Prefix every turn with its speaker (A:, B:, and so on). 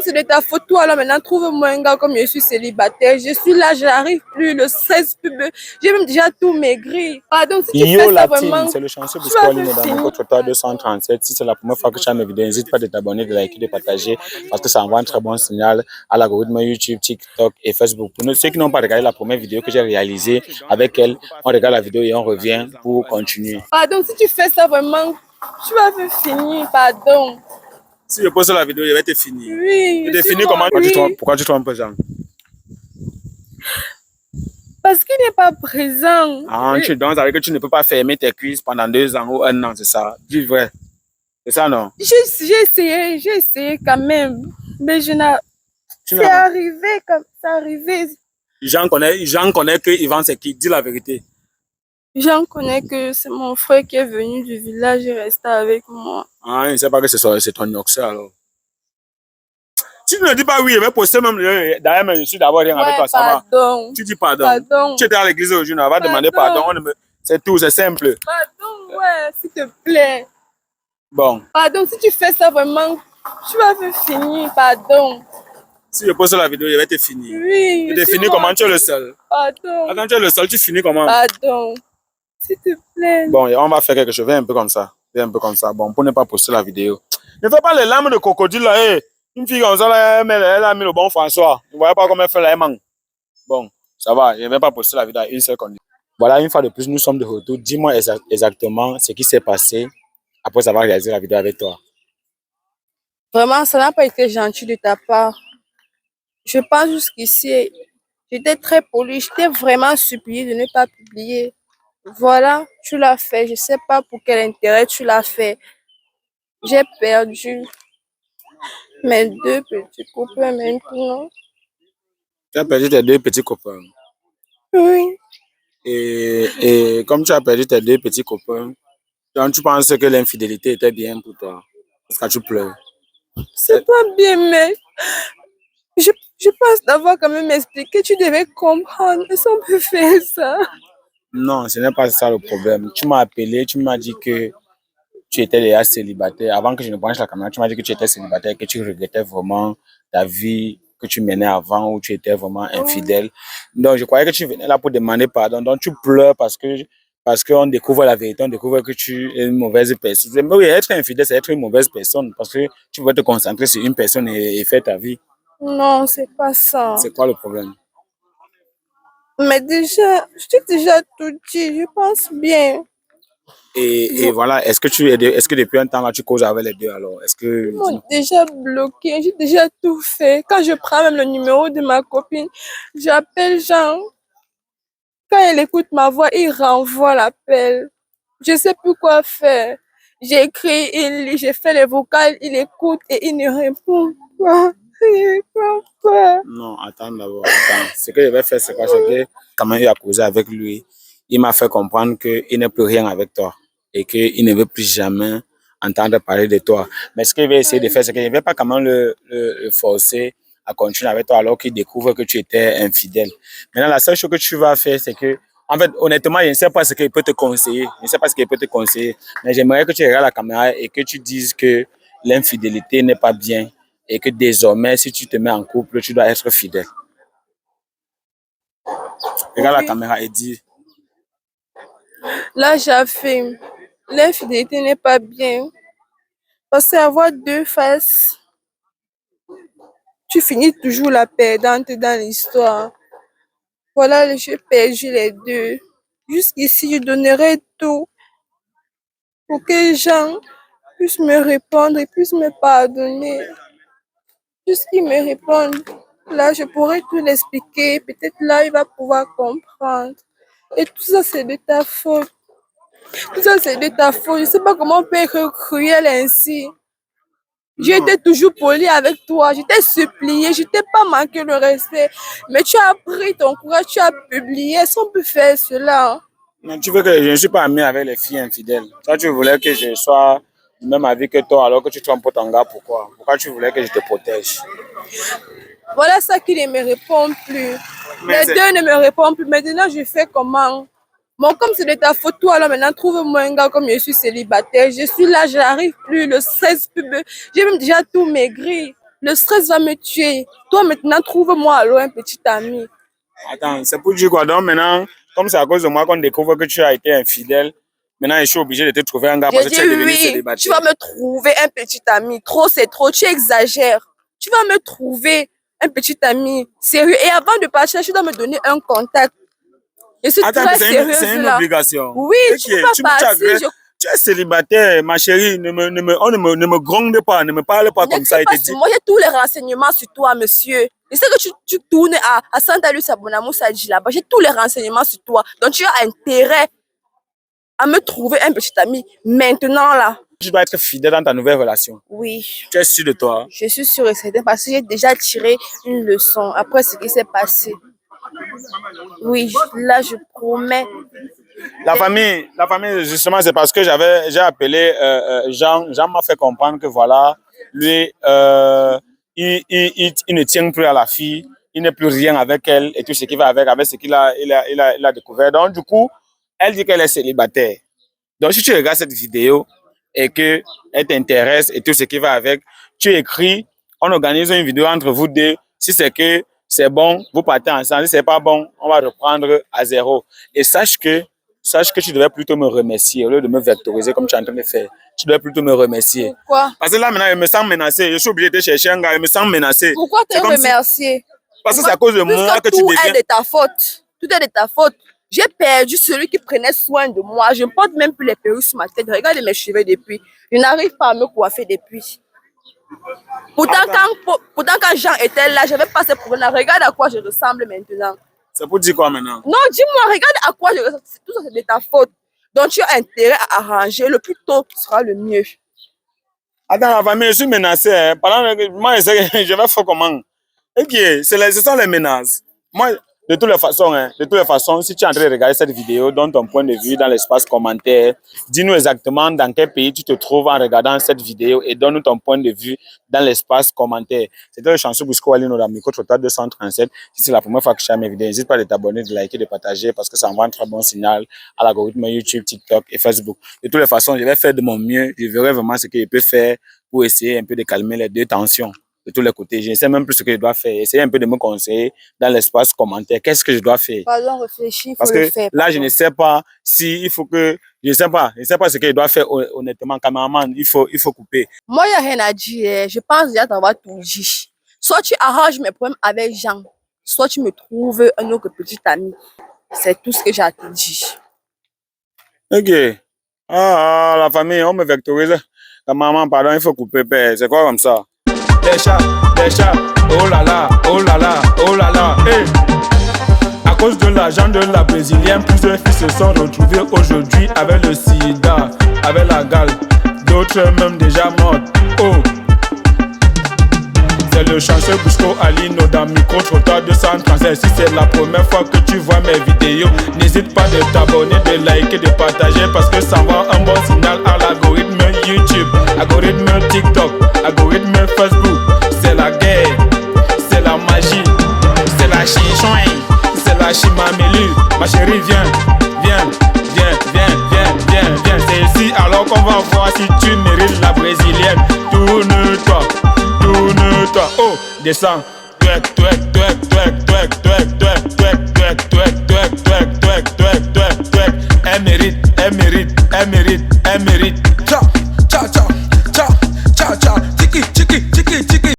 A: c'est de ta faute, toi, alors maintenant, trouve-moi un gars comme je suis célibataire. Je suis là, je n'arrive plus, le 16 pub. J'ai même déjà tout maigri. Pardon, si tu fais ça vraiment,
B: c'est le chanceux
A: tu vas
B: Biscoline dans mon Trottoir 237. Si c'est la première fois que tu as mes vidéos, n'hésite pas de t'abonner, de liker, de partager, parce que ça envoie un très bon signal à l'algorithme YouTube, TikTok et Facebook. Pour ceux qui n'ont pas regardé la première vidéo que j'ai réalisée avec elle, on regarde la vidéo et on revient pour continuer.
A: Pardon, si tu fais ça vraiment, tu vas finir, pardon.
B: Si je pose la vidéo, je vais te finir.
A: Oui.
B: Je te finis comment?
A: Oui.
B: Pourquoi tu trompes Jean?
A: Parce qu'il n'est pas présent.
B: Ah, donc, ça veut dire que tu ne peux pas fermer tes cuisses pendant 2 ans ou 1 an, c'est ça? Dis vrai. C'est ça, non?
A: J'ai essayé quand même. Mais je n'ai... C'est arrivé comme ça, arrivé.
B: Jean connaît que Yvan c'est qui? Dis la vérité.
A: J'en connais que c'est mon frère qui est venu du village et resté avec moi.
B: Ah, il ne sait pas que c'est ton yoxer alors. Si tu ne dis pas oui, je vais poster même d'ailleurs, je suis d'abord rien avec toi, ça va.
A: Pardon.
B: Tu dis pardon.
A: Pardon.
B: Tu étais à l'église aujourd'hui, on va demander pardon. C'est tout, c'est simple.
A: Pardon, ouais, s'il te plaît.
B: Bon.
A: Pardon, si tu fais ça vraiment, tu vas finir, pardon.
B: Si je poste la vidéo, je vais te finir.
A: Oui.
B: Je te finis comment? Tu es le seul.
A: Pardon.
B: Quand tu es le seul, tu finis comment?
A: Pardon. S'il te plaît.
B: Bon, on va faire quelque chose. Viens un peu comme ça. Viens un peu comme ça. Bon, pour ne pas poster la vidéo. Ne fais pas les larmes de crocodile là. Hey. Une fille comme ça, là, elle a mis le bon François. Vous ne voyez pas comment elle fait là, elle manque. Bon, ça va. Je ne vais pas poster la vidéo à une seule condition. Voilà, une fois de plus, nous sommes de retour. Dis-moi exactement ce qui s'est passé après avoir réalisé la vidéo avec toi.
A: Vraiment, ça n'a pas été gentil de ta part. Je pense jusqu'ici, j'étais très polie. Je t'ai vraiment supplié de ne pas publier. Voilà, tu l'as fait. Je ne sais pas pour quel intérêt tu l'as fait. J'ai perdu mes 2 petits copains maintenant.
B: Tu as perdu tes 2 petits copains.
A: Oui.
B: Et comme tu as perdu tes 2 petits copains, donc tu penses que l'infidélité était bien pour toi? Parce que tu pleures.
A: C'est pas bien, mais je pense d'avoir quand même expliqué. Tu devais comprendre. Est-ce qu'on peut faire ça?
B: Non, ce n'est pas ça le problème. Tu m'as appelé, tu m'as dit que tu étais déjà célibataire. Avant que je ne branche la caméra, tu m'as dit que tu étais célibataire, que tu regrettais vraiment ta vie que tu menais avant, où tu étais vraiment infidèle. Donc, je croyais que tu venais là pour demander pardon. Donc, tu pleures parce qu'on découvre la vérité, on découvre que tu es une mauvaise personne. Mais oui, être infidèle, c'est être une mauvaise personne parce que tu veux te concentrer sur une personne et faire ta vie.
A: Non, c'est pas ça.
B: C'est quoi le problème?
A: Mais déjà, je t'ai déjà tout dit. Je pense bien.
B: Et voilà, est-ce que depuis un temps là, tu causes avec les deux alors? Est-ce que...
A: Ils m'ont déjà bloqué, j'ai déjà tout fait. Quand je prends même le numéro de ma copine, j'appelle Jean. Quand elle écoute ma voix, il renvoie l'appel. Je sais plus quoi faire. J'ai écrit, il lit, j'ai fait les vocales, il écoute et il ne répond pas. Il répond pas.
B: Non, attends d'abord. Attends. Ce que je vais faire, c'est quoi? C'est que quand même eu à causer avec lui, il m'a fait comprendre qu'il n'est plus rien avec toi et qu'il ne veut plus jamais entendre parler de toi. Mais ce que je vais essayer de faire, c'est que je ne vais pas quand même le forcer à continuer avec toi alors qu'il découvre que tu étais infidèle. Maintenant, la seule chose que tu vas faire, c'est que, en fait, honnêtement, je ne sais pas ce qu'il peut te conseiller. Je ne sais pas ce qu'il peut te conseiller. Mais j'aimerais que tu regardes la caméra et que tu dises que l'infidélité n'est pas bien et que désormais, si tu te mets en couple, tu dois être fidèle. Regarde la caméra et dis.
A: Là, j'affirme. L'infidélité n'est pas bien. Parce qu'avoir 2 faces, tu finis toujours la perdante dans l'histoire. Voilà, j'ai perdu les 2. Jusqu'ici, je donnerai tout pour que les gens puissent me répondre et puissent me pardonner. Jusqu'ils me répondent, là, je pourrais tout l'expliquer. Peut-être là, il va pouvoir comprendre. Et tout ça, c'est de ta faute. Tout ça, c'est de ta faute. Je ne sais pas comment on peut être cruel ainsi. J'étais toujours polie avec toi. Je t'ai supplié. Je t'ai pas manqué le respect. Mais tu as pris ton courage, tu as publié. Est-ce qu'on peut faire cela?
B: Mais tu veux que je ne suis pas ami avec les filles infidèles. Toi, tu voulais que je sois du même avis que toi alors que tu trompes ton gars. Pourquoi? Pourquoi tu voulais que je te protège?
A: Voilà ça qui ne me répond plus. Les 2 ne me répondent plus. Maintenant, je fais comment? Bon, comme c'est de ta faute, toi, alors maintenant, trouve-moi un gars comme je suis célibataire. Je suis là, je n'arrive plus, le 16 pub. J'ai même déjà tout maigri. Le stress va me tuer. Toi, maintenant, trouve-moi alors un petit ami.
B: Attends, c'est pour dire quoi? Donc maintenant, comme c'est à cause de moi qu'on découvre que tu as été infidèle, maintenant je suis obligé de te trouver un gars parce
A: J'ai
B: que
A: dit
B: tu es devenu
A: oui,
B: célibataire.
A: tu vas me trouver un petit ami. Trop, c'est trop, tu exagères. Tu vas me trouver un petit ami sérieux. Et avant de partir, tu dois me donner un contact. Je suis
B: Attends,
A: très
B: c'est
A: sérieuse
B: une
A: là.
B: obligation.
A: Oui,
B: Ok,
A: tu vas partir.
B: Tu es célibataire, ma chérie, ne me gronde pas, ne me parle pas comme ça.
A: Ne crie pas sur moi, j'ai tous les renseignements sur toi, monsieur. Je sais que tu tournes à Santa Lucia Bonamoussa-Dji là-bas. J'ai tous les renseignements sur toi. Donc tu as intérêt à me trouver un petit ami maintenant là.
B: Tu dois être fidèle dans ta nouvelle relation.
A: Oui.
B: Tu es sûr de toi?
A: Je suis sûre et certaine parce que j'ai déjà tiré une leçon après ce qui s'est passé. Oui, là je promets.
B: La famille, justement, c'est parce que j'ai appelé Jean. Jean m'a fait comprendre que voilà, lui, il ne tient plus à la fille, il n'est plus rien avec elle et tout ce qui va avec ce qu'il a découvert. Donc, du coup, elle dit qu'elle est célibataire. Donc, si tu regardes cette vidéo et que elle t'intéresse et tout ce qui va avec, tu écris, on organise une vidéo entre vous deux. Si c'est que c'est bon, vous partez ensemble. Si c'est pas bon, on va reprendre à zéro. Et sache que tu devais plutôt me remercier au lieu de me vectoriser comme tu es en train de faire. Tu devais plutôt me remercier.
A: Pourquoi?
B: Parce que là, maintenant, je me sens menacé. Je suis obligé de chercher un gars, je me sens menacé.
A: Pourquoi te remercier?
B: Parce que c'est à cause de moi que tu deviens...
A: Tout est de ta faute. Tout est de ta faute. J'ai perdu celui qui prenait soin de moi. Je ne porte même plus les perruques sur ma tête. Regarde mes cheveux depuis. Je n'arrive pas à me coiffer depuis. Pourtant, quand Jean était là, je n'avais pas ce problème. Regarde à quoi je ressemble maintenant.
B: C'est pour dire quoi maintenant?
A: Non, dis-moi, regarde à quoi je ressemble. Tout ça, c'est de ta faute. Donc, tu as intérêt à arranger. Le plus tôt sera le mieux.
B: Attends, la famille, je suis menacé. Hein. Moi, je vais faire comment? Ok, ce sont les menaces. Moi, de toutes les façons, si tu es en train de regarder cette vidéo, donne ton point de vue dans l'espace commentaire. Dis-nous exactement dans quel pays tu te trouves en regardant cette vidéo et donne-nous ton point de vue dans l'espace commentaire. C'était le chanceux Busco Alino dans Micro Total 237. Si c'est la première fois que tu as mes vidéos, n'hésite pas à t'abonner, de liker, de partager parce que ça envoie un très bon signal à l'algorithme YouTube, TikTok et Facebook. De toutes les façons, je vais faire de mon mieux. Je verrai vraiment ce que je peux faire pour essayer un peu de calmer les deux tensions de tous les côtés. Je ne sais même plus ce que je dois faire. Essayez un peu de me conseiller dans l'espace commentaire. Qu'est-ce que je dois faire?
A: Pardon, réfléchis, il faut
B: parce
A: le
B: que
A: faire.
B: Là, je ne sais pas si il faut que... Je ne sais pas ce que je dois faire honnêtement. Cameraman, il faut couper.
A: Moi, il n'y a rien à dire. Je pense déjà t'avoir tout dit. Soit tu arranges mes problèmes avec Jean, soit tu me trouves un autre petit ami. C'est tout ce que j'ai à te dire.
B: Ok. La famille, on me vectorise. Cameraman, pardon, il faut couper. C'est quoi comme ça? Des chats, oh là là, oh là là, oh là là, hey. À cause de l'argent de la brésilienne, plusieurs filles se sont retrouvées aujourd'hui avec le sida, avec la gale, d'autres même déjà mortes, oh. C'est le chanceux Busco Alino dans Micro Trottoir 237. Si c'est la première fois que tu vois mes vidéos, n'hésite pas de t'abonner, de liker, de partager parce que ça envoie un bon signal à l'algorithme YouTube, algorithme TikTok, algorithme Facebook. C'est la guerre, c'est la magie, c'est la chichouin, c'est la chimamelu. Ma chérie, viens. C'est ici alors qu'on va voir si tu mérites la brésilienne. Tourne-toi. Oh, descends. Elle mérite.